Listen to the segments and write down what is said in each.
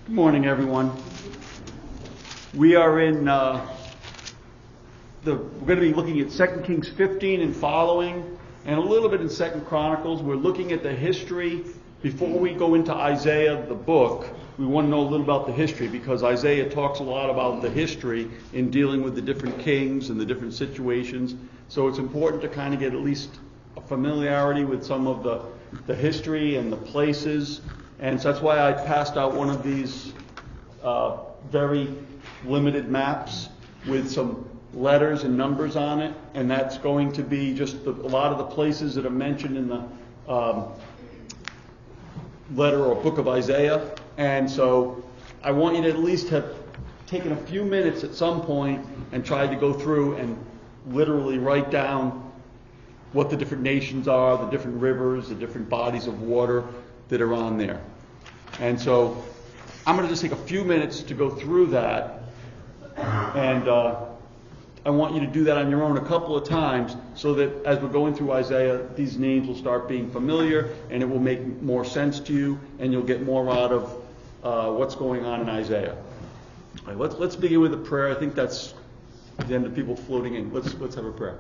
Good morning, everyone. We are in we're going to be looking at 2 Kings 15 and following, and a little bit in 2 Chronicles. We're looking at the history. Before we go into Isaiah, the book, we want to know a little about the history, because Isaiah talks a lot about the history in dealing with the different kings and the different situations. So it's important to kind of get at least a familiarity with some of the history and the places. And so that's why I passed out one of these very limited maps with some letters and numbers on it. And that's going to be just a lot of the places that are mentioned in the letter or book of Isaiah. And so I want you to at least have taken a few minutes at some point and tried to go through and literally write down what the different nations are, the different rivers, the different bodies of water that are on there. And so I'm going to just take a few minutes to go through that, and I want you to do that on your own a couple of times, so that as we're going through Isaiah, these names will start being familiar, and it will make more sense to you, and you'll get more out of what's going on in Isaiah. All right, let's begin with a prayer. I think that's the end of people floating in. Let's have a prayer.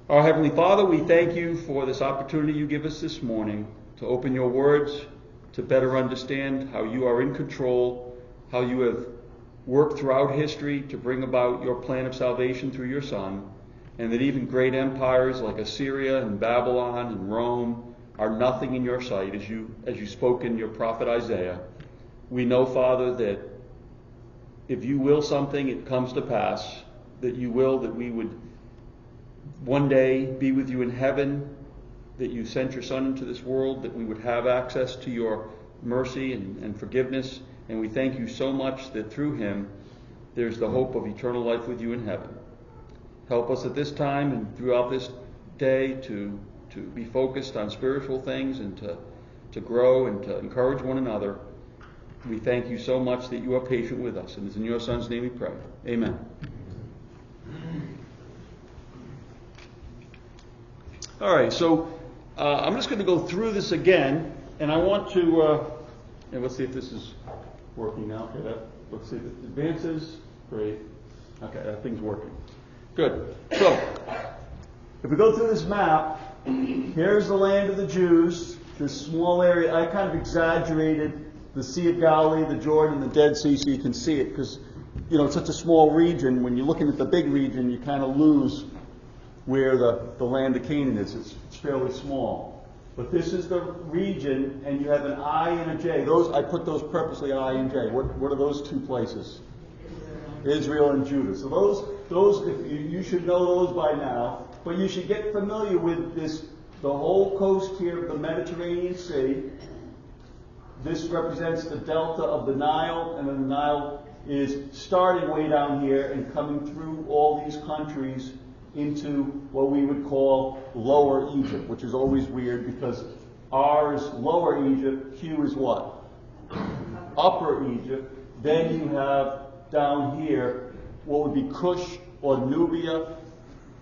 Our Heavenly Father, we thank you for this opportunity you give us this morning to open your words, to better understand how you are in control, how you have worked throughout history to bring about your plan of salvation through your Son, and that even great empires like Assyria and Babylon and Rome are nothing in your sight, as you spoke in your prophet Isaiah. We know, Father, that if you will something, it comes to pass, that you will that we would one day be with you in heaven, that you sent your Son into this world, that we would have access to your mercy and forgiveness. And we thank you so much that through him there's the hope of eternal life with you in heaven. Help us at this time and throughout this day to be focused on spiritual things and to grow and to encourage one another. We thank you so much that you are patient with us. And it's in your Son's name we pray. Amen. All right, so I'm just going to go through this again, and I want to, and let's see if this is working now. Okay, let's see if it advances. Great. Okay, that thing's working. Good. So, if we go through this map, here's the land of the Jews, this small area. I kind of exaggerated the Sea of Galilee, the Jordan, and the Dead Sea so you can see it, because, it's such a small region. When you're looking at the big region, you kind of lose where the land of Canaan is. It's fairly small. But this is the region, and you have an I and a J. I put those purposely, I and J. What are those two places? Israel and Judah. So those if you should know those by now, but you should get familiar with the whole coast here of the Mediterranean Sea. This represents the delta of the Nile, and then the Nile is starting way down here and coming through all these countries into what we would call Lower Egypt, which is always weird because R is Lower Egypt, Q is what? Upper Egypt. Then you have down here what would be Cush or Nubia,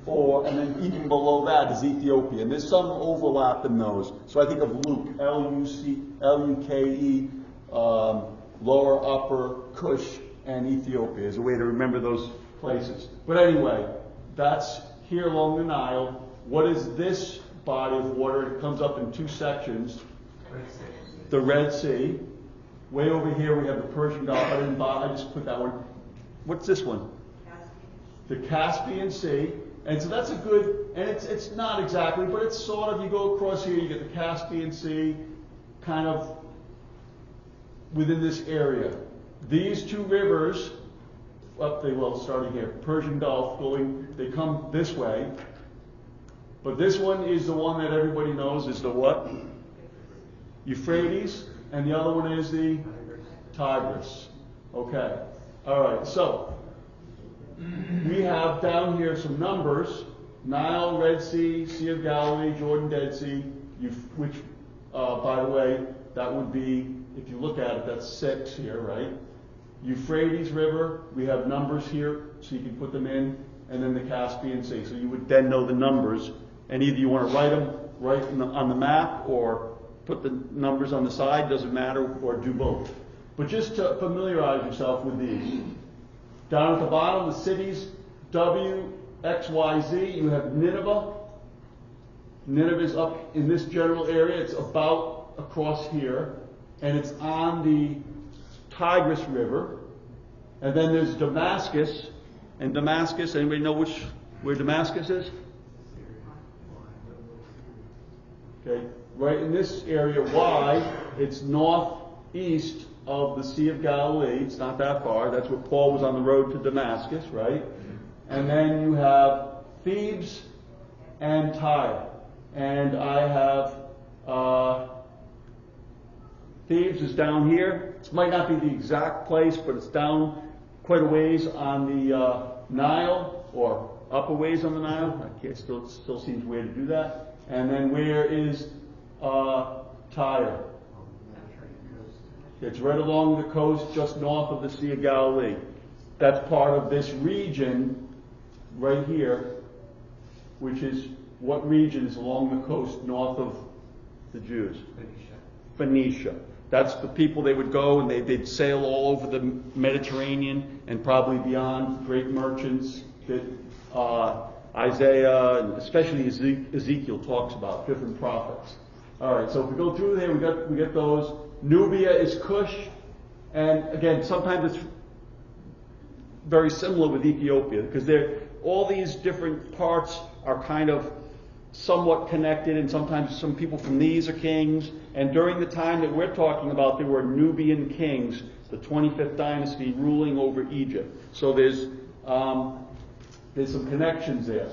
and then even below that is Ethiopia. And there's some overlap in those. So I think of Luke, Luke, Lower, Upper, Cush, and Ethiopia is a way to remember those places. But anyway, that's here along the Nile. What is this body of water? It comes up in two sections. The Red Sea. Way over here we have the Persian Gulf. I just put that one. What's this one? The Caspian Sea. And so that's a good, and it's not exactly, but it's sort of, you go across here, you get the Caspian Sea kind of within this area. These two rivers, starting here, Persian Gulf, they come this way. But this one is the one that everybody knows is the what? Euphrates, and the other one is the Tigris. Okay. All right. So we have down here some numbers: Nile, Red Sea, Sea of Galilee, Jordan, Dead Sea. Which, by the way, that would be, if you look at it, that's 6 here, right? Euphrates River, we have numbers here, so you can put them in, and then the Caspian Sea. So you would then know the numbers, and either you want to write them on the map, or put the numbers on the side, doesn't matter, or do both. But just to familiarize yourself with these. Down at the bottom, the cities, W, X, Y, Z, you have Nineveh. Nineveh is up in this general area. It's about across here. And it's on the Tigris River. And then there's Damascus. And Damascus, anybody know where Damascus is? Okay, right in this area, Y, it's northeast of the Sea of Galilee. It's not that far. That's where Paul was on the road to Damascus, right? And then you have Thebes and Tyre. And I have Thebes is down here. It might not be the exact place, but it's down quite a ways on the Nile, or up a ways on the Nile. It still seems weird to do that. And then where is Tyre? It's right along the coast, just north of the Sea of Galilee. That's part of this region right here, which is what region is along the coast north of the Jews? Phoenicia. That's the people they would go, and they'd sail all over the Mediterranean and probably beyond, great merchants that Isaiah, and especially Ezekiel, talks about, different prophets. All right, so if we go through here, we get those. Nubia is Cush, and again, sometimes it's very similar with Ethiopia, because all these different parts are kind of somewhat connected, and sometimes some people from these are kings. And during the time that we're talking about, there were Nubian kings, the 25th dynasty, ruling over Egypt. So there's some connections there.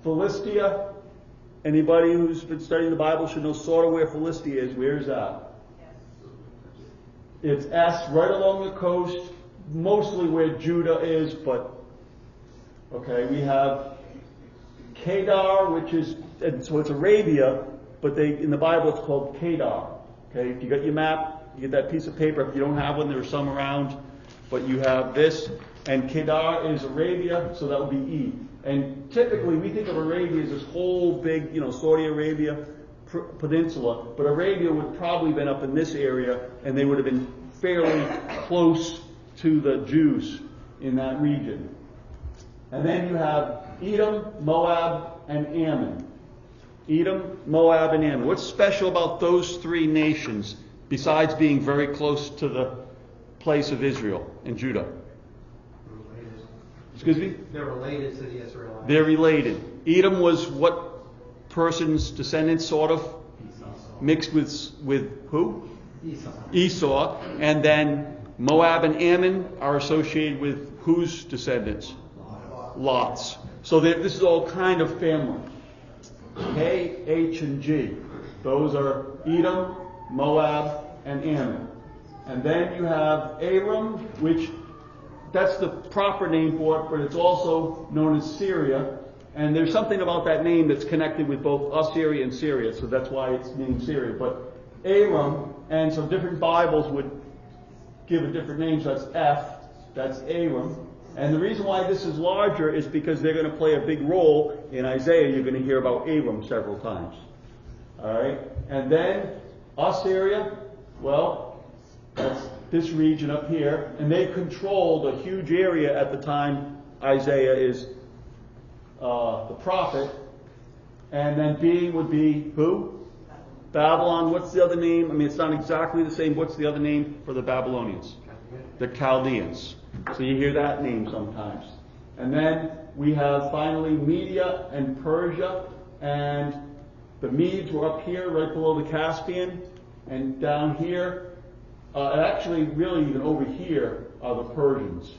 Philistia, anybody who's been studying the Bible should know sort of where Philistia is. Where is that? It's S, right along the coast, mostly where Judah is, but okay, we have Kedar, which is, and so it's Arabia, but in the Bible it's called Kedar. Okay, if you got your map, you get that piece of paper. If you don't have one, there are some around, but you have this, and Kedar is Arabia, so that would be E. And typically we think of Arabia as this whole big, Saudi Arabia peninsula, but Arabia would probably have been up in this area, and they would have been fairly close to the Jews in that region. And then you have Edom, Moab, and Ammon. Edom, Moab, and Ammon. What's special about those three nations besides being very close to the place of Israel and Judah? Excuse me? They're related to the Israelites. They're related. Edom was what person's descendants, sort of? Esau. Mixed with who? Esau. Esau. And then Moab and Ammon are associated with whose descendants? Lot's. So this is all kind of family. K, H, and G. Those are Edom, Moab, and Ammon. And then you have Aram, which that's the proper name for it, but it's also known as Syria. And there's something about that name that's connected with both Assyria and Syria, so that's why it's named Syria. But Aram, and some different Bibles would give a different name, so that's F, that's Aram. And the reason why this is larger is because they're going to play a big role in Isaiah. You're going to hear about Abram several times. All right? And then Assyria, well, that's this region up here. And they controlled a huge area at the time Isaiah is the prophet. And then B would be who? Babylon. What's the other name? I mean, it's not exactly the same. What's the other name for the Babylonians? The Chaldeans. So you hear that name sometimes. And then we have finally Media and Persia. And the Medes were up here right below the Caspian. And down here, actually really even over here are the Persians.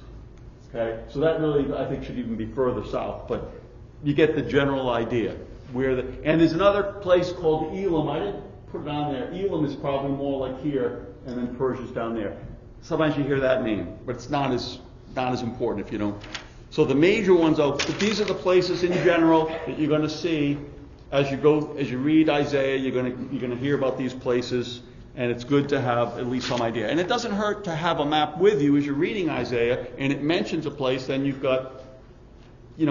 Okay, so that really I think should even be further south. But you get the general idea. And there's another place called Elam. I didn't put it on there. Elam is probably more like here, and then Persia's down there. Sometimes you hear that name, but it's not as important if you don't. So the major ones, these are the places in general that you're going to see as you read Isaiah. You're going to hear about these places, and it's good to have at least some idea. And it doesn't hurt to have a map with you as you're reading Isaiah, and it mentions a place. Then you've got,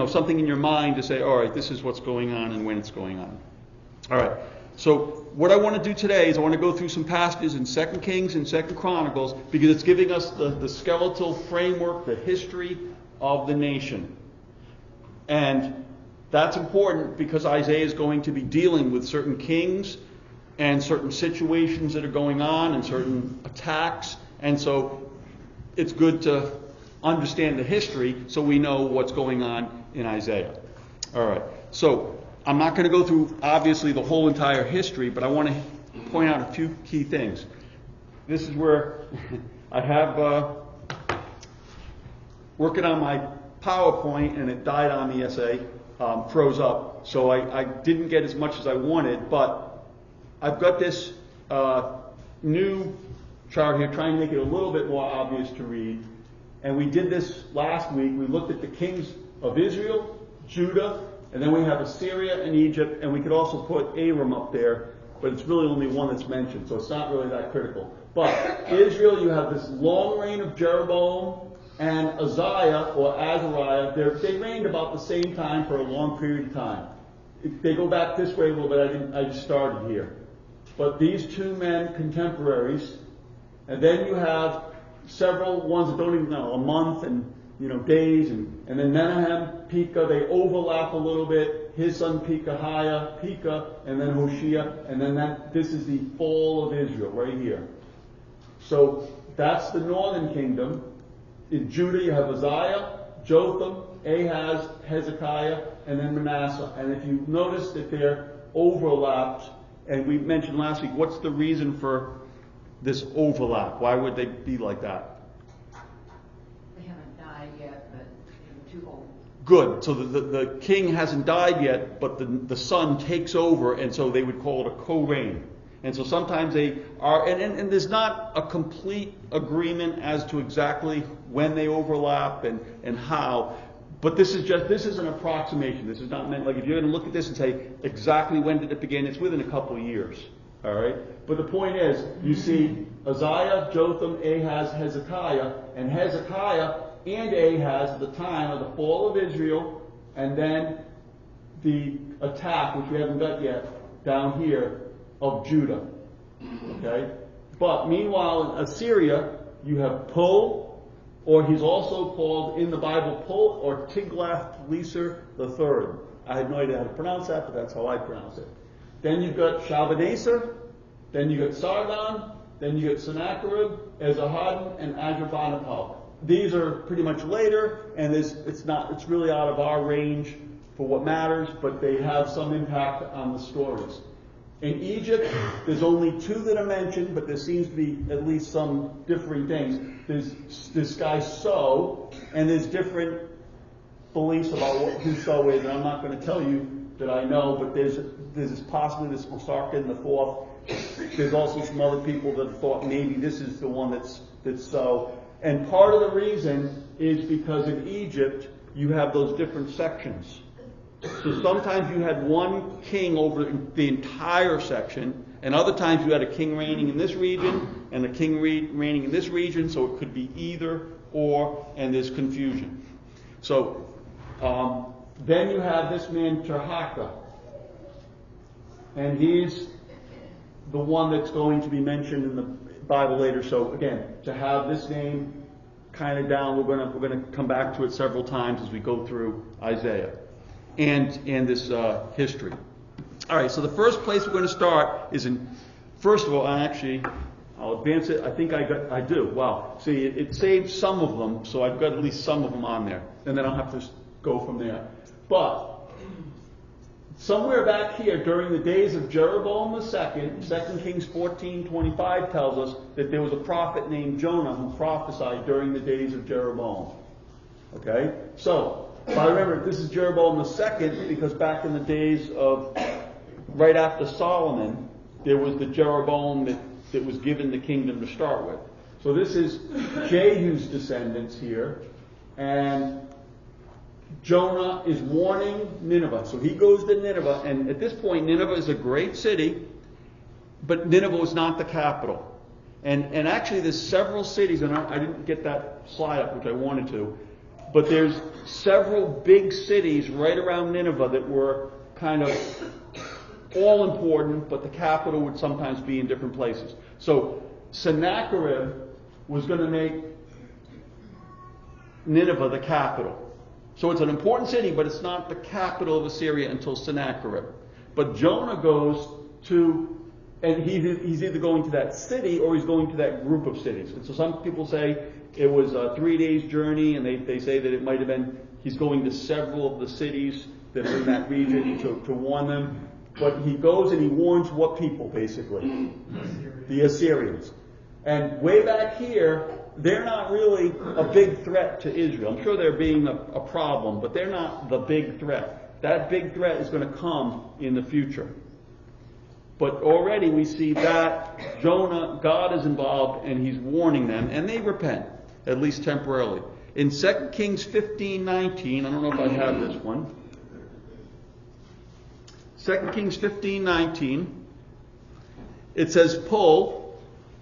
something in your mind to say, all right, this is what's going on and when it's going on. All right. So what I want to do today is I want to go through some passages in 2 Kings and 2 Chronicles because it's giving us the skeletal framework, the history of the nation. And that's important because Isaiah is going to be dealing with certain kings and certain situations that are going on and certain attacks. And so it's good to understand the history so we know what's going on in Isaiah. All right. So I'm not going to go through, obviously, the whole entire history, but I want to point out a few key things. This is where I have working on my PowerPoint, and it died on me as I froze up. So I didn't get as much as I wanted, but I've got this new chart here, trying to make it a little bit more obvious to read. And we did this last week. We looked at the kings of Israel, Judah, and then we have Assyria and Egypt, and we could also put Aram up there, but it's really only one that's mentioned, so it's not really that critical. But Israel, you have this long reign of Jeroboam and Uzziah, or Azariah. They reigned about the same time for a long period of time. They go back this way a little bit. I just started here. But these two men, contemporaries, and then you have several ones that don't even know, a month and days, and then Menahem, Pekah, they overlap a little bit. His son Pekah, and then Hoshea, and then this is the fall of Israel right here. So that's the northern kingdom. In Judah you have Uzziah, Jotham, Ahaz, Hezekiah, and then Manasseh. And if you notice that they're overlapped, and we mentioned last week, what's the reason for this overlap? Why would they be like that? Too old. Good. So the king hasn't died yet, but the son takes over, and so they would call it a co-reign. And so sometimes they are, and there's not a complete agreement as to exactly when they overlap and how. But this is an approximation. This is not meant, like if you're going to look at this and say exactly when did it begin, it's within a couple of years. All right? But the point is, you see Uzziah, Jotham, Ahaz, Hezekiah, and Hezekiah and Ahaz at the time of the fall of Israel, and then the attack, which we haven't got yet, down here, of Judah. Okay? But meanwhile, in Assyria, you have Pul, or he's also called in the Bible Pul, or Tiglath-Pileser III. I have no idea how to pronounce that, but that's how I pronounce it. Then you've got Shalmaneser, then you've got Sargon, then you've got Sennacherib, Esarhaddon, and Ashurbanipal. These are pretty much later, and it's really out of our range for what matters, but they have some impact on the stories. In Egypt, there's only two that are mentioned, but there seems to be at least some differing things. There's this guy So, and there's different beliefs about who So is, and I'm not going to tell you that I know, but there's possibly this Osarka the fourth. There's also some other people that thought maybe this is the one that's So. And part of the reason is because in Egypt, you have those different sections. So sometimes you had one king over the entire section, and other times you had a king reigning in this region and a king reigning in this region, so it could be either or, and there's confusion. So then you have this man Tirhakah, and he's the one that's going to be mentioned in the Bible later. So again, to have this name kind of down, we're going to come back to it several times as we go through Isaiah and this history. All right, so the first place we're going to start is in, first of all, I'll advance it. I think I do. Wow. See, it saved some of them, so I've got at least some of them on there, and then I'll have to go from there. But somewhere back here, during the days of Jeroboam II, 2 Kings 14:25 tells us that there was a prophet named Jonah who prophesied during the days of Jeroboam. Okay? So, if I remember, this is Jeroboam II because back in the days of, right after Solomon, there was the Jeroboam that was given the kingdom to start with. So this is Jehu's descendants here, and Jonah is warning Nineveh. So he goes to Nineveh, and at this point, Nineveh is a great city, but Nineveh was not the capital. And actually, there's several cities, and I didn't get that slide up, which I wanted to, but there's several big cities right around Nineveh that were kind of all important, but the capital would sometimes be in different places. So Sennacherib was going to make Nineveh the capital. So it's an important city, but it's not the capital of Assyria until Sennacherib. But Jonah goes to, and he's either going to that city or he's going to that group of cities. And so some people say it was a 3 days journey, and they say that it might have been, he's going to several of the cities that are in that region to warn them. But he goes and he warns what people, basically? The Assyrians. And way back here, they're not really a big threat to Israel. I'm sure they're being a problem, but they're not the big threat. That big threat is going to come in the future. But already we see that Jonah, God is involved, and he's warning them, and they repent, at least temporarily. In 2 Kings 15:19, I don't know if I have this one. 2 Kings 15:19, it says, Pul,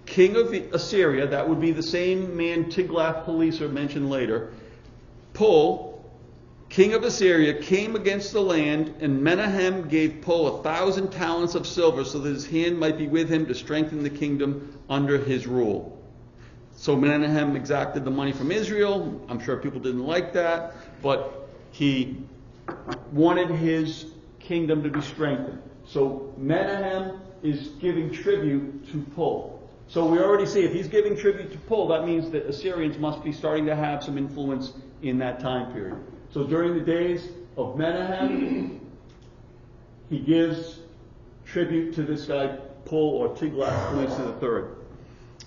king of Assyria, that would be the same man Tiglath-Pileser mentioned later. Pul, king of Assyria, came against the land, and Menahem gave Pul 1,000 talents of silver so that his hand might be with him to strengthen the kingdom under his rule. So Menahem exacted the money from Israel. I'm sure people didn't like that, but he wanted his kingdom to be strengthened. So Menahem is giving tribute to Pul. So we already see if he's giving tribute to Pul, that means that Assyrians must be starting to have some influence in that time period. So during the days of Menahem, he gives tribute to this guy Pul, or Tiglath-Pileser III.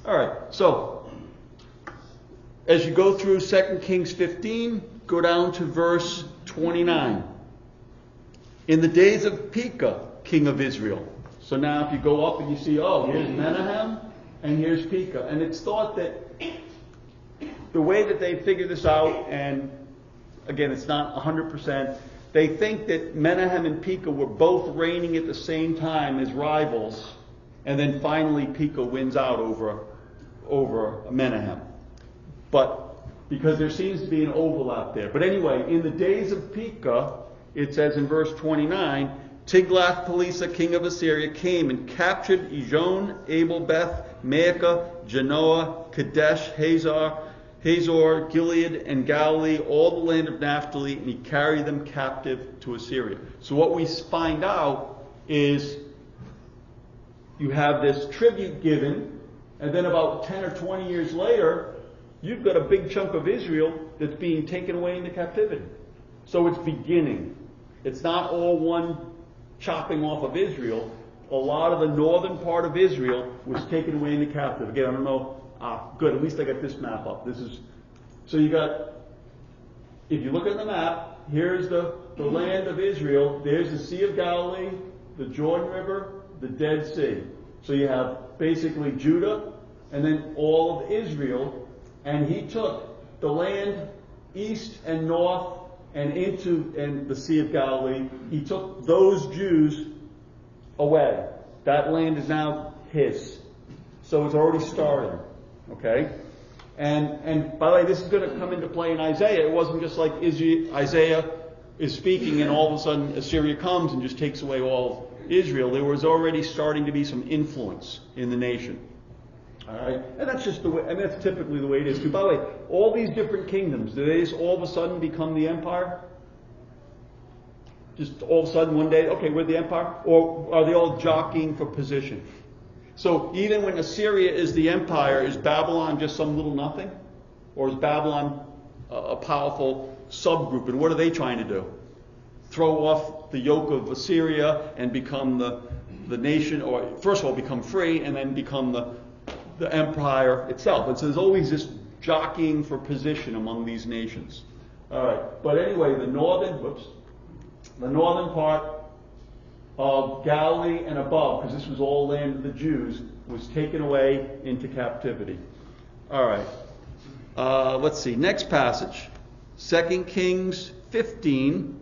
All right, so as you go through 2 Kings 15, go down to verse 29. In the days of Pekah, king of Israel. So now if you go up and you see, oh, here's Menahem and here's Pekah. And it's thought that the way that they figure this out, and again, it's not 100%, they think that Menahem and Pekah were both reigning at the same time as rivals, and then finally Pekah wins out over Menahem. But because there seems to be an overlap there. But anyway, in the days of Pekah, it says in verse 29, Tiglath-Pileser, king of Assyria, came and captured Ijon, Abel, Beth, Maacah, Genoa, Kadesh, Hazor, Gilead, and Galilee, all the land of Naphtali, and he carried them captive to Assyria. So what we find out is you have this tribute given, and then about 10 or 20 years later, you've got a big chunk of Israel that's being taken away into captivity. So it's beginning. It's not all one chopping off of Israel. A lot of the northern part of Israel was taken away into captive. Again, I don't know. Good. At least I got this map up. So you got, if you look at the map, here's the land of Israel. There's the Sea of Galilee, the Jordan River, the Dead Sea. So you have basically Judah and then all of Israel. And he took the land east and north and the Sea of Galilee. He took those Jews away. That land is now his. So it's already started. Okay? And by the way, this is going to come into play in Isaiah. It wasn't just like Isaiah is speaking and all of a sudden Assyria comes and just takes away all of Israel. There was already starting to be some influence in the nation. All right? And that's just the way, and that's typically the way it is. By the way, all these different kingdoms, do they just all of a sudden become the empire? Just all of a sudden one day, okay, we're the empire? Or are they all jockeying for position? So even when Assyria is the empire, is Babylon just some little nothing? Or is Babylon a powerful subgroup? And what are they trying to do? Throw off the yoke of Assyria and become the nation, or first of all become free and then become the empire itself. And so there's always this jockeying for position among these nations. All right. But anyway, the northern part of Galilee and above, because this was all land of the Jews, was taken away into captivity. All right. Let's see. Next passage. 2 Kings 15,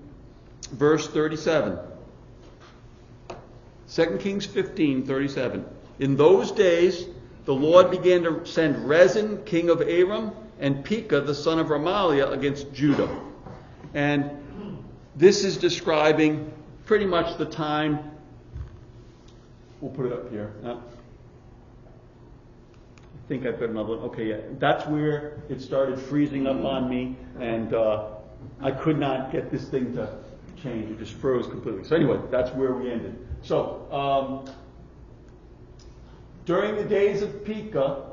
verse 37. 2 Kings 15, 37. In those days, the Lord began to send Rezin, king of Aram, and Pekah, the son of Remaliah, against Judah. And this is describing pretty much the time we'll put it up here. I think I've got another one. Okay, yeah. That's where it started freezing up on me, and I could not get this thing to change. It just froze completely. So anyway, that's where we ended. So, during the days of Pekah,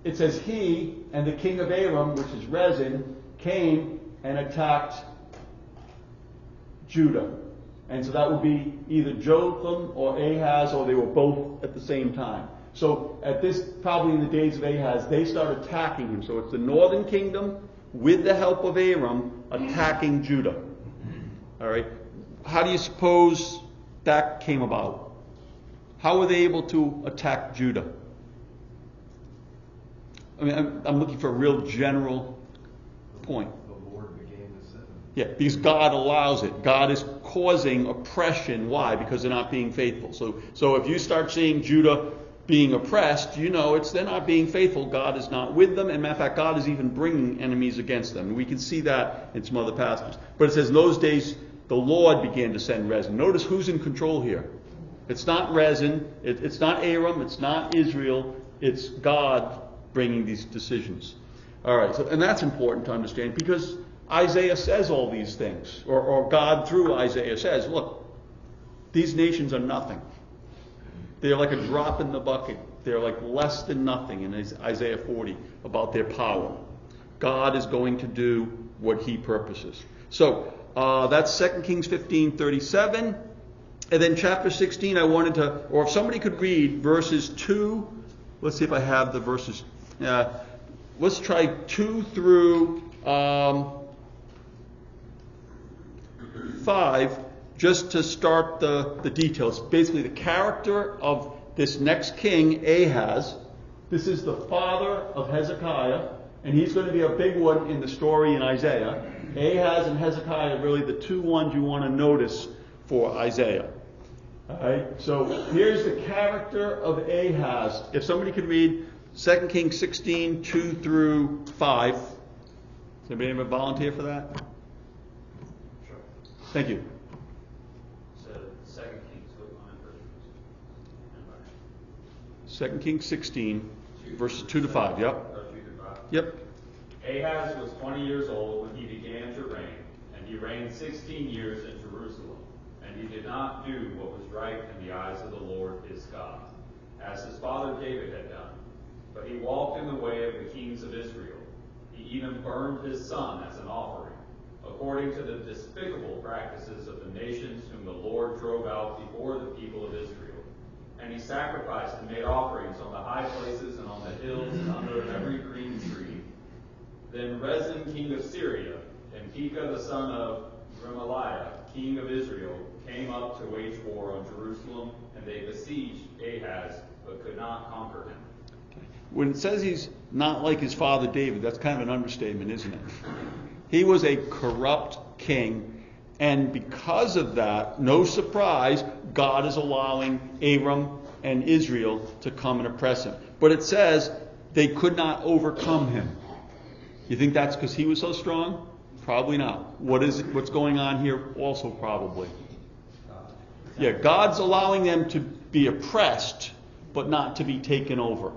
it says he and the king of Aram, which is Rezin, came and attacked Judah. And so that would be either Jotham or Ahaz, or they were both at the same time. So at this, probably in the days of Ahaz, they start attacking him. So it's the northern kingdom, with the help of Aram, attacking Judah. All right. How do you suppose that came about? How were they able to attack Judah? I mean, I'm looking for a real general point. The Lord began to sin. Yeah, because God allows it. God is causing oppression. Why? Because they're not being faithful. So if you start seeing Judah being oppressed, you know they're not being faithful. God is not with them. And matter of fact, God is even bringing enemies against them. And we can see that in some other passages. But it says, in those days, the Lord began to send Rezin. Notice who's in control here. It's not Rezin. It's not Aram. It's not Israel. It's God bringing these decisions. All right, so, and that's important to understand because Isaiah says all these things, or God through Isaiah says, look, these nations are nothing. They're like a drop in the bucket. They're like less than nothing in Isaiah 40 about their power. God is going to do what he purposes. So that's 2 Kings 15:37. And then chapter 16, I wanted to, or if somebody could read verses 2, let's see if I have the verses. Let's try 2 through 5, just to start the details. Basically, the character of this next king, Ahaz. This is the father of Hezekiah, and he's going to be a big one in the story in Isaiah. Ahaz and Hezekiah are really the two ones you want to notice for Isaiah. All right, so here's the character of Ahaz. If somebody could read 2 Kings 16, 2 through 5. Does anybody have a volunteer for that? Sure. Thank you. So, 2 Kings, what line verse? 2 Kings 16, verses 2 to 5. Yep. 2 to 5. Yep. Ahaz was 20 years old when he began to reign, and he reigned 16 years in Jerusalem. And he did not do what was right in the eyes of the Lord his God, as his father David had done. But he walked in the way of the kings of Israel. He even burned his son as an offering, according to the despicable practices of the nations whom the Lord drove out before the people of Israel. And he sacrificed and made offerings on the high places and on the hills and under every green tree. Then Rezin, king of Syria, and Pekah the son of Remaliah, king of Israel, came up to wage war on Jerusalem, and they besieged Ahaz, but could not conquer him. When it says he's not like his father David, that's kind of an understatement, isn't it? He was a corrupt king, and because of that, no surprise, God is allowing Aram and Israel to come and oppress him. But it says they could not overcome him. You think that's because he was so strong? Probably not. What's going on here also probably? Yeah, God's allowing them to be oppressed, but not to be taken over.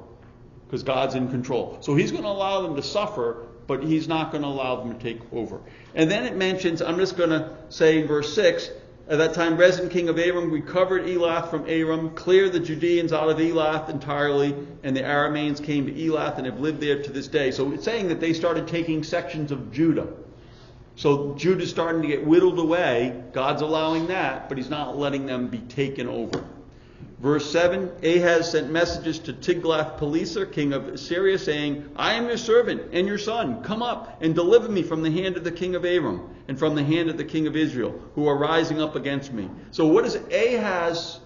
Because God's in control. So he's going to allow them to suffer, but he's not going to allow them to take over. And then it mentions, I'm just going to say in verse 6, at that time Rezin, king of Aram, recovered Elath from Aram, cleared the Judeans out of Elath entirely, and the Arameans came to Elath and have lived there to this day. So it's saying that they started taking sections of Judah. So Judah's starting to get whittled away. God's allowing that, but he's not letting them be taken over. Verse 7, Ahaz sent messages to Tiglath-Pileser, king of Assyria, saying, I am your servant and your son. Come up and deliver me from the hand of the king of Aram and from the hand of the king of Israel, who are rising up against me. So what does Ahaz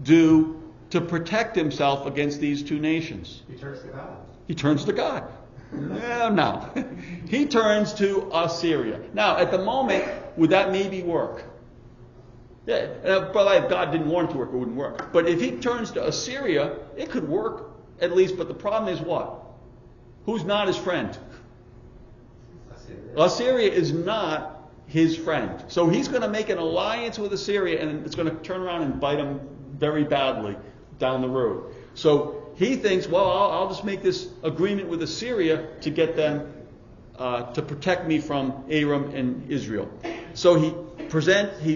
do to protect himself against these two nations? He turns to God. He turns to God. No. He turns to Assyria. Now, at the moment, would that maybe work? Yeah, but if God didn't want it to work, it wouldn't work. But if he turns to Assyria, it could work at least. But the problem is what? Who's not his friend? Assyria is not his friend. So he's going to make an alliance with Assyria, and it's going to turn around and bite him very badly down the road. So he thinks, well, I'll just make this agreement with Assyria to get them to protect me from Aram and Israel. So he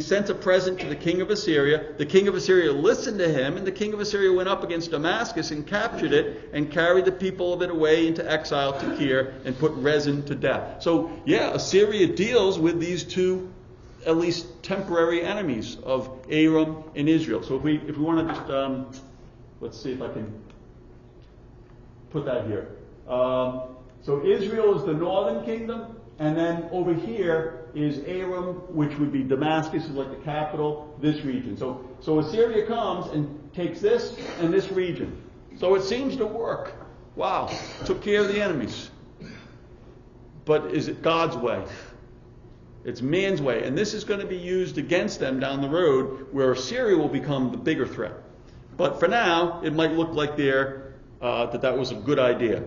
sent a present to the king of Assyria. The king of Assyria listened to him, and the king of Assyria went up against Damascus and captured it and carried the people of it away into exile to Kir and put Rezin to death. So, yeah, Assyria deals with these two, at least temporary enemies of Aram and Israel. So if we want to just, let's see if I can put that here. So Israel is the northern kingdom, and then over here is Aram, which would be Damascus, is like the capital, this region. So Assyria comes and takes this and this region. So it seems to work. Wow, took care of the enemies. But is it God's way? It's man's way. And this is going to be used against them down the road, where Assyria will become the bigger threat. But for now, it might look like that was a good idea.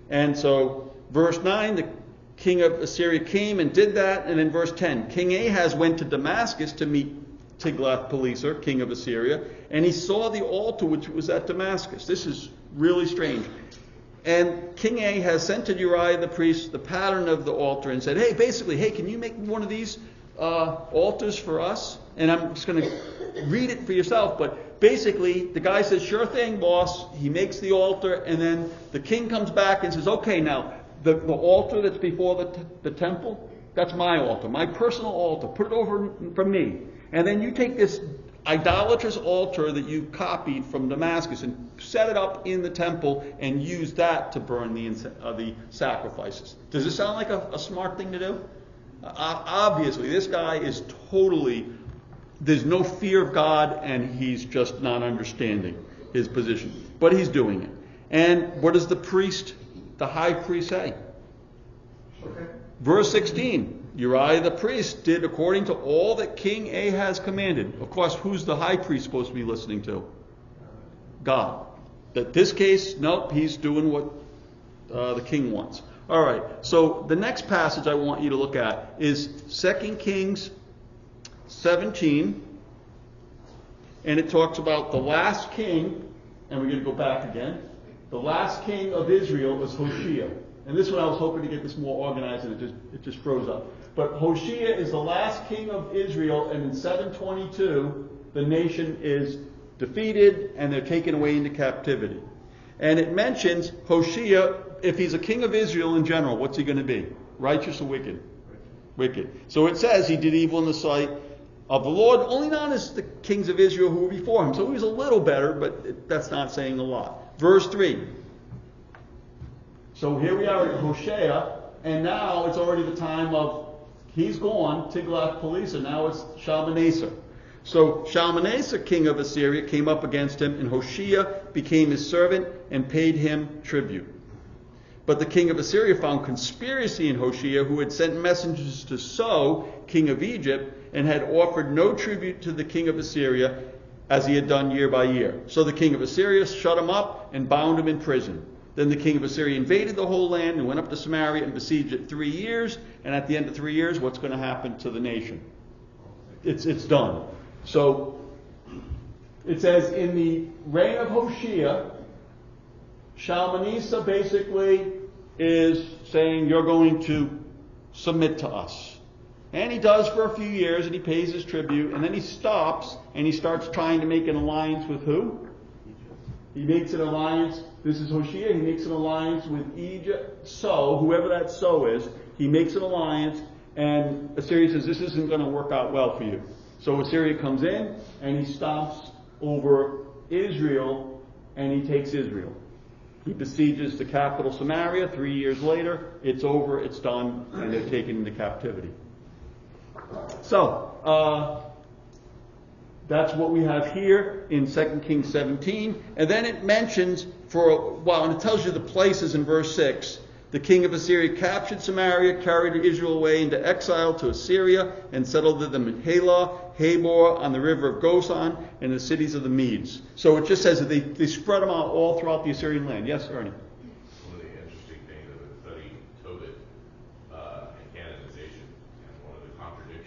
And so, verse 9, the king of Assyria came and did that. And in verse 10, King Ahaz went to Damascus to meet Tiglath-Pileser, king of Assyria, and he saw the altar which was at Damascus. This is really strange. And King Ahaz sent to Uriah the priest the pattern of the altar and said, hey, can you make one of these altars for us? And I'm just going to read it for yourself, but basically the guy says, sure thing, boss. He makes the altar, and then the king comes back and says, okay, now the altar that's before the temple, that's my altar, my personal altar. Put it over for me. And then you take this idolatrous altar that you copied from Damascus and set it up in the temple and use that to burn the sacrifices. Does this sound like a smart thing to do? Obviously, this guy is there's no fear of God, and he's just not understanding his position. But he's doing it. And what does the high priest say? Okay. Verse 16, Uriah the priest did according to all that King Ahaz commanded. Of course, who's the high priest supposed to be listening to? God. That this case, nope, he's doing what the king wants. All right, so the next passage I want you to look at is 2 Kings 17, and it talks about the last king, and we're going to go back again. The last king of Israel was Hoshea. And this one I was hoping to get this more organized, and it just froze up. But Hoshea is the last king of Israel, and in 722, the nation is defeated, and they're taken away into captivity. And it mentions Hoshea, if he's a king of Israel in general, what's he going to be? Righteous or wicked? Wicked. So it says he did evil in the sight of the Lord, only not as the kings of Israel who were before him. So he was a little better, but that's not saying a lot. Verse 3. So here we are at Hoshea, and now it's already the time of, he's gone, Tiglath-Pileser, now it's Shalmaneser. So Shalmaneser, king of Assyria, came up against him, and Hoshea became his servant and paid him tribute. But the king of Assyria found conspiracy in Hoshea, who had sent messengers to So, king of Egypt, and had offered no tribute to the king of Assyria, as he had done year by year. So the king of Assyria shut him up and bound him in prison. Then the king of Assyria invaded the whole land and went up to Samaria and besieged it 3 years. And at the end of 3 years, what's going to happen to the nation? It's done. So it says, in the reign of Hoshea, Shalmaneser basically is saying, you're going to submit to us. And he does for a few years, and he pays his tribute, and then he stops, and he starts trying to make an alliance with who? He makes an alliance. This is Hoshea. He makes an alliance with Egypt. So, whoever that So is, he makes an alliance, and Assyria says, this isn't going to work out well for you. So Assyria comes in, and he stomps over Israel, and he takes Israel. He besieges the capital Samaria. 3 years later, it's over, it's done, and they're taken into captivity. So, that's what we have here in 2 Kings 17. And then it mentions for a while, and it tells you the places in verse 6. The king of Assyria captured Samaria, carried Israel away into exile to Assyria, and settled them in Halah, Habor, on the river of Gozan, and the cities of the Medes. So it just says that they spread them out all throughout the Assyrian land. Yes, Ernie? One of the interesting things of studying Tobit and canonization, and one of the contradictions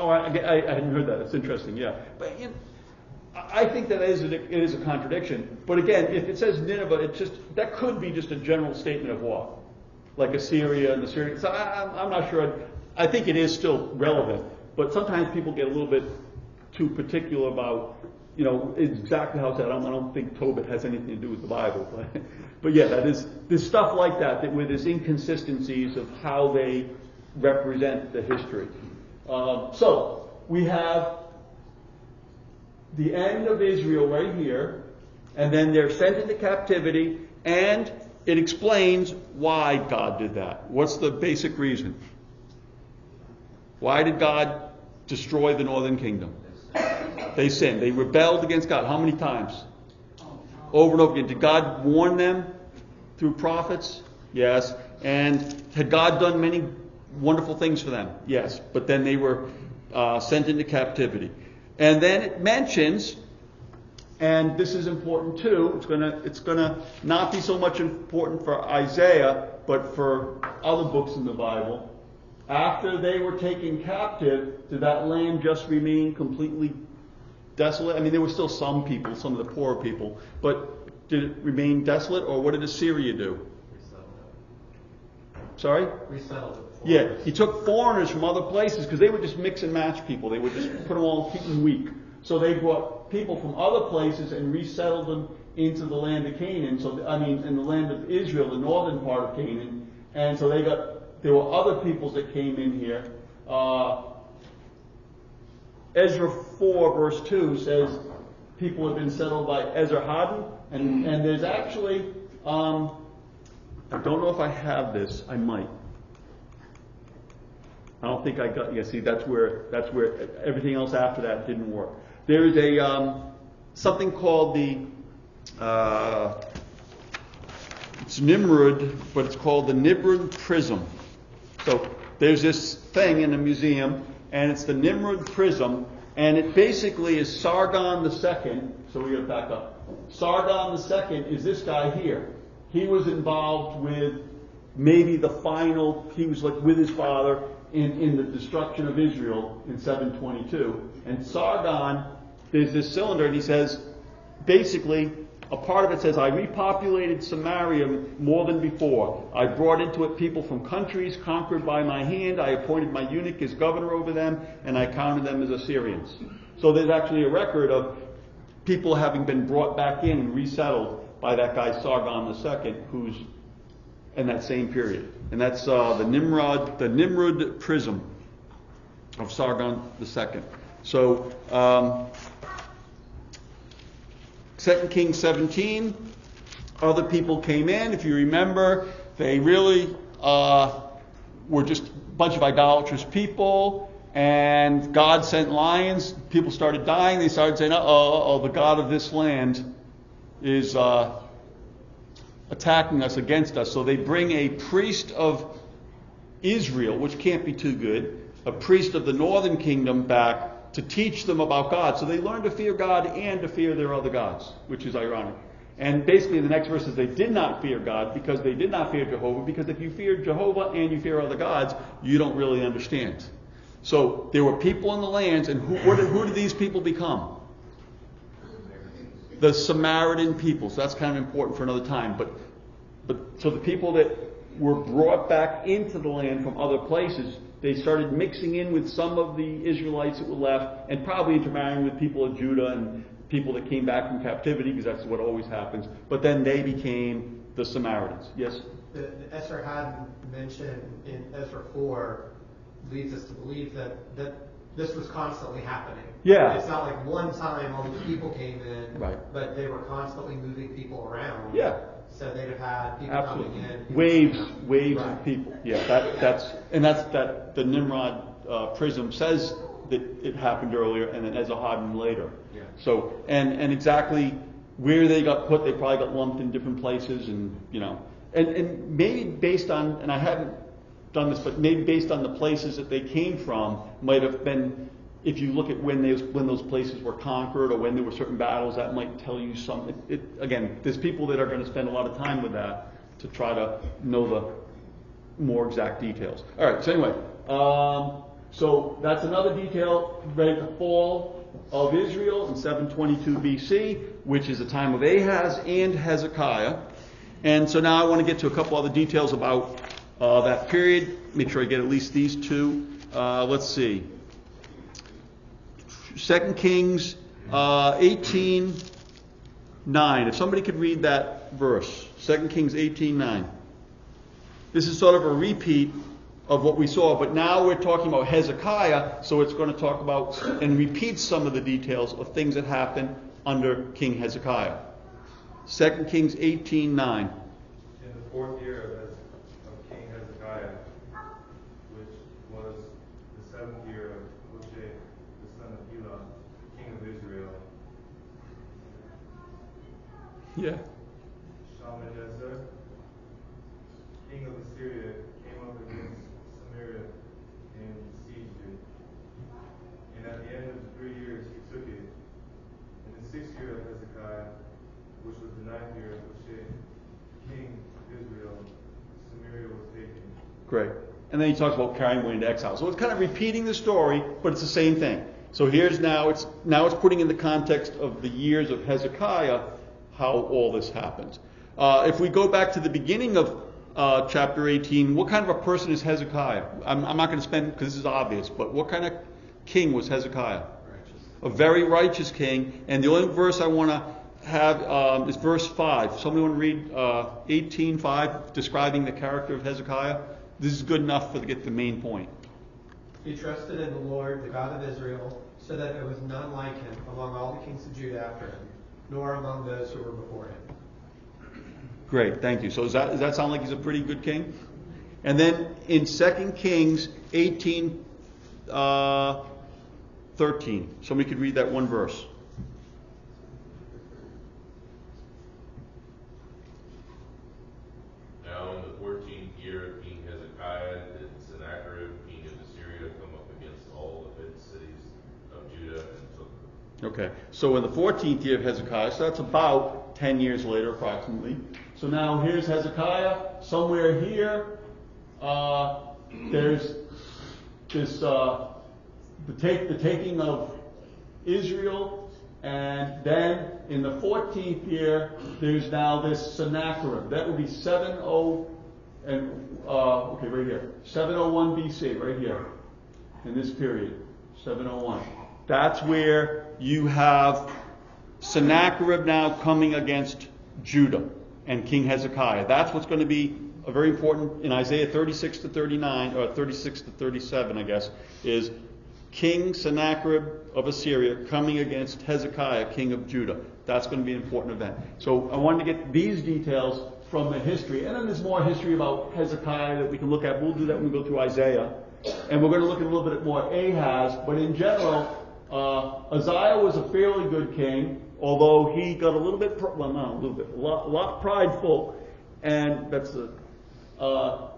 Oh, I hadn't heard that. It's interesting, yeah. But I think that it is a contradiction. But again, if it says Nineveh, that could be just a general statement of what? Like Assyria and the Syrians. So I'm not sure. I think it is still relevant. But sometimes people get a little bit too particular about, exactly how it's said. I don't think Tobit has anything to do with the Bible. But yeah, there's stuff like that where there's inconsistencies of how they represent the history. So we have the end of Israel right here, and then they're sent into captivity, and it explains why God did that. What's the basic reason? Why did God destroy the northern kingdom? They sinned. They rebelled against God. How many times? Over and over again. Did God warn them through prophets? Yes. And had God done many wonderful things for them? Yes. But then they were sent into captivity. And then it mentions, and this is important too, it's gonna not be so much important for Isaiah, but for other books in the Bible. After they were taken captive, did that land just remain completely desolate? I mean, there were still some people, some of the poorer people, but did it remain desolate, or what did Assyria do? Sorry? Resettled. Yeah, he took foreigners from other places because they would just mix and match people. They would just put them all, keep them weak. So they brought people from other places and resettled them into the land of Canaan. In the land of Israel, the northern part of Canaan. And so there were other peoples that came in here. Ezra 4 verse 2 says people have been settled by Esarhaddon. And there's actually, I don't know if I have this. I might. I don't think I got. Yeah, see, that's where everything else after that didn't work. There is a something called it's Nimrod, but it's called the Nimrod Prism. So there's this thing in a museum, and it's the Nimrod Prism, and it basically is Sargon II. So we got to back up. Sargon II is this guy here. He was involved with maybe the final. He was like with his father in the destruction of Israel in 722. And Sargon, there's this cylinder, and he says, basically, a part of it says, I repopulated Samaria more than before. I brought into it people from countries conquered by my hand. I appointed my eunuch as governor over them, and I counted them as Assyrians. So there's actually a record of people having been brought back in and resettled by that guy Sargon II, who's in that same period. And that's the Nimrod Prism of Sargon II. So, 2 Kings 17, other people came in. If you remember, they really were just a bunch of idolatrous people, and God sent lions. People started dying. They started saying, the God of this land is attacking us, against us. So they bring a priest of Israel, which can't be too good, a priest of the northern kingdom back to teach them about God. So they learn to fear God and to fear their other gods, which is ironic. And basically the next verse is they did not fear God because they did not fear Jehovah, because if you fear Jehovah and you fear other gods, you don't really understand. So there were people in the lands, and who did these people become? The Samaritan people. So that's kind of important for another time. But so the people that were brought back into the land from other places, they started mixing in with some of the Israelites that were left, and probably intermarrying with people of Judah and people that came back from captivity, because that's what always happens. But then they became the Samaritans. Yes? The Esarhaddon mentioned in Ezra 4 leads us to believe that this was constantly happening. Yeah. It's not like one time all these people came in, right, but they were constantly moving people around. Yeah. So they'd have had people Absolutely. coming in. Waves right. of people. Yeah, that's the Nimrod Prism says that it happened earlier, and then Esarhaddon later. Yeah. So and exactly where they got put, they probably got lumped in different places, and and maybe based on, and I haven't done this, but maybe based on the places that they came from, might have been, if you look at when those places were conquered or when there were certain battles, that might tell you something. Again, there's people that are going to spend a lot of time with that to try to know the more exact details. All right. So anyway, So that's another detail, right? The fall of Israel in 722 BC, which is the time of Ahaz and Hezekiah. And so now I want to get to a couple other details about that period. Make sure I get at least these two. Let's see. 2 Kings 18:9. If somebody could read that verse. 2 Kings 18:9. This is sort of a repeat of what we saw, but now we're talking about Hezekiah, so it's going to talk about and repeat some of the details of things that happened under King Hezekiah. 2 Kings 18:9. In the 4th year of King Hezekiah, which was the 7th year of Hoshea, the son of Elah, king of Israel, Yeah. Shalmaneser, king of Assyria, came up against Samaria and besieged it. And at the end of the 3 years he took it. In the 6th year of Hezekiah, which was the 9th year of Hoshea, king of Israel, Samaria was taken. Great. And then he talks about carrying away into exile. So it's kind of repeating the story, but it's the same thing. So here's now it's putting in the context of the years of Hezekiah how all this happens. If we go back to the beginning of chapter 18, what kind of a person is Hezekiah? I'm not going to spend, because this is obvious, but what kind of king was Hezekiah? Righteous. A very righteous king. And the only verse I want to have is verse 5. Somebody want to read 18:5, describing the character of Hezekiah? This is good enough to get the main point. He trusted in the Lord, the God of Israel, so that there was none like him among all the kings of Judah after him, nor among those who were before him. Great, thank you. So does that sound like he's a pretty good king? And then in 2 Kings 18:13, somebody could read that one verse. Now in the 14th year of King Hezekiah did Sennacherib, king of Assyria, come up against all the fenced cities of Judah and took them. Okay, so in the 14th year of Hezekiah, so that's about 10 years later approximately. So now here's Hezekiah. Somewhere here, there's this the taking of Israel, and then in the 14th year, there's now this Sennacherib. That would be 701 BC, right here, in this period, 701. That's where you have Sennacherib now coming against Judah and King Hezekiah. That's what's going to be a very important in Isaiah 36 to 39, or 36 to 37, I guess, is King Sennacherib of Assyria coming against Hezekiah, king of Judah. That's going to be an important event. So I wanted to get these details from the history. And then there's more history about Hezekiah that we can look at. We'll do that when we go through Isaiah. And we're going to look at a little bit more Ahaz. But in general, Uzziah was a fairly good king, although he got a little bit, a lot prideful. And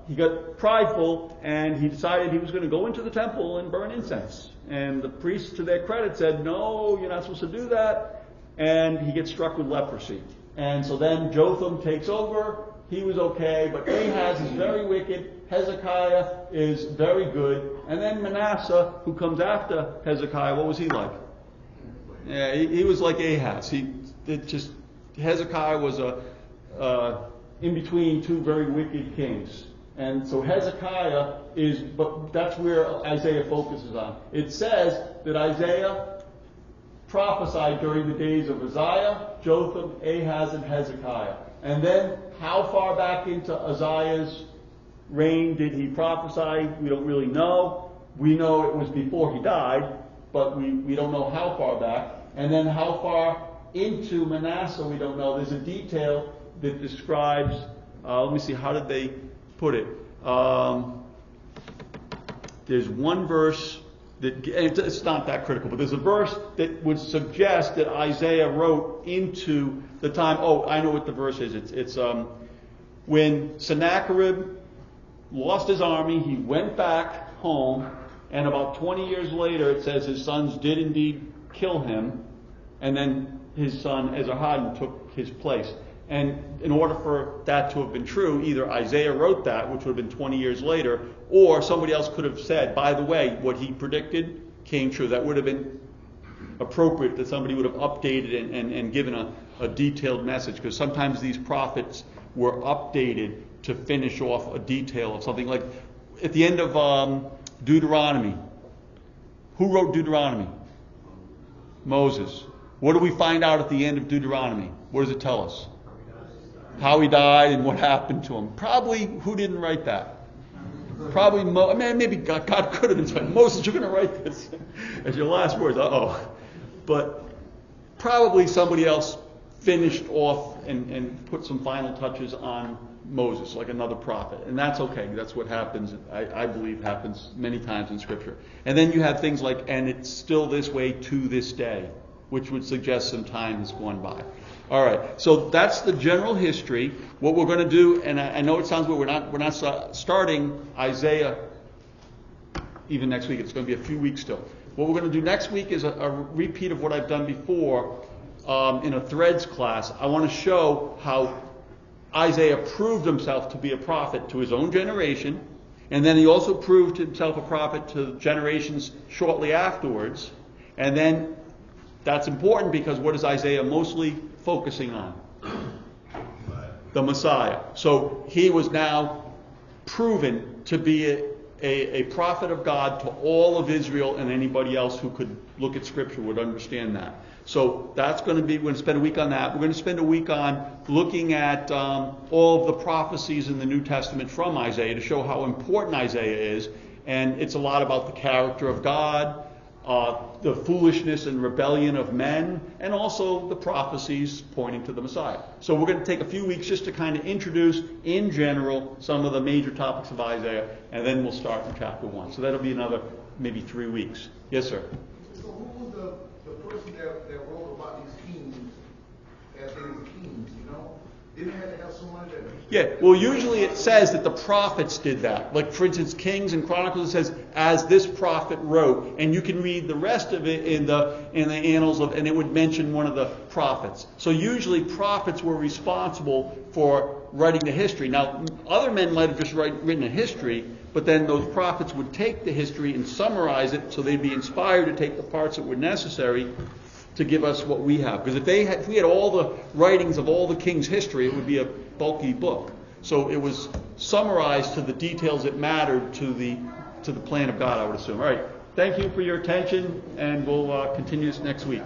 he got prideful, and he decided he was going to go into the temple and burn incense. And the priests, to their credit, said, "No, you're not supposed to do that." And he gets struck with leprosy. And so then Jotham takes over. He was okay, but Ahaz is very wicked. Hezekiah is very good. And then Manasseh, who comes after Hezekiah, what was he like? Yeah, he was like Ahaz. Hezekiah was in between two very wicked kings. And so Hezekiah but that's where Isaiah focuses on. It says that Isaiah prophesied during the days of Uzziah, Jotham, Ahaz, and Hezekiah. And then how far back into Uzziah's reign did he prophesy? We don't really know. We know it was before he died, but we don't know how far back. And then how far into Manasseh we don't know. There's a detail that describes, let me see, how did they put it? There's one verse that, and it's not that critical, but there's a verse that would suggest that Isaiah wrote into the time. Oh, I know what the verse is. It's when Sennacherib lost his army, he went back home, and about 20 years later, it says his sons did indeed kill him, and then his son Esarhaddon took his place. And in order for that to have been true, either Isaiah wrote that, which would have been 20 years later, or somebody else could have said, by the way, what he predicted came true. That would have been appropriate, that somebody would have updated and given a detailed message, because sometimes these prophets were updated to finish off a detail of something. Like at the end of Deuteronomy, who wrote Deuteronomy? Moses. What do we find out at the end of Deuteronomy? What does it tell us? How he died and what happened to him. Probably who didn't write that? Probably maybe God could have been saying, Moses, you're going to write this as your last words. But probably somebody else finished off and put some final touches on Moses, like another prophet. And that's okay. That's what happens, I believe happens many times in Scripture. And then you have things like, and it's still this way to this day, which would suggest some time has gone by. All right, so that's the general history. What we're going to do, and I know it sounds weird, we're not starting Isaiah even next week. It's going to be a few weeks still. What we're going to do next week is a repeat of what I've done before in a Threads class. I want to show how Isaiah proved himself to be a prophet to his own generation, and then he also proved himself a prophet to generations shortly afterwards. And then that's important because what is Isaiah mostly focusing on? The Messiah. So he was now proven to be a prophet of God to all of Israel, and anybody else who could look at Scripture would understand that. So that's going to be, we're going to spend a week on that. We're going to spend a week on looking at all of the prophecies in the New Testament from Isaiah to show how important Isaiah is. And it's a lot about the character of God, the foolishness and rebellion of men, and also the prophecies pointing to the Messiah. So we're going to take a few weeks just to kind of introduce, in general, some of the major topics of Isaiah, and then we'll start in chapter 1. So that'll be another maybe 3 weeks. Yes, sir? So who was the person that wrote about these kings as they were kings, you know? Didn't they have to have someone that... Yeah, well, usually it says that the prophets did that. Like, for instance, Kings and Chronicles, it says, as this prophet wrote. And you can read the rest of it in the annals of, and it would mention one of the prophets. So usually prophets were responsible for writing the history. Now, other men might have just written a history, but then those prophets would take the history and summarize it so they'd be inspired to take the parts that were necessary to give us what we have. Because if we had all the writings of all the kings' history, it would be a bulky book. So it was summarized to the details that mattered to the plan of God, I would assume. All right. Thank you for your attention, and we'll continue this next week.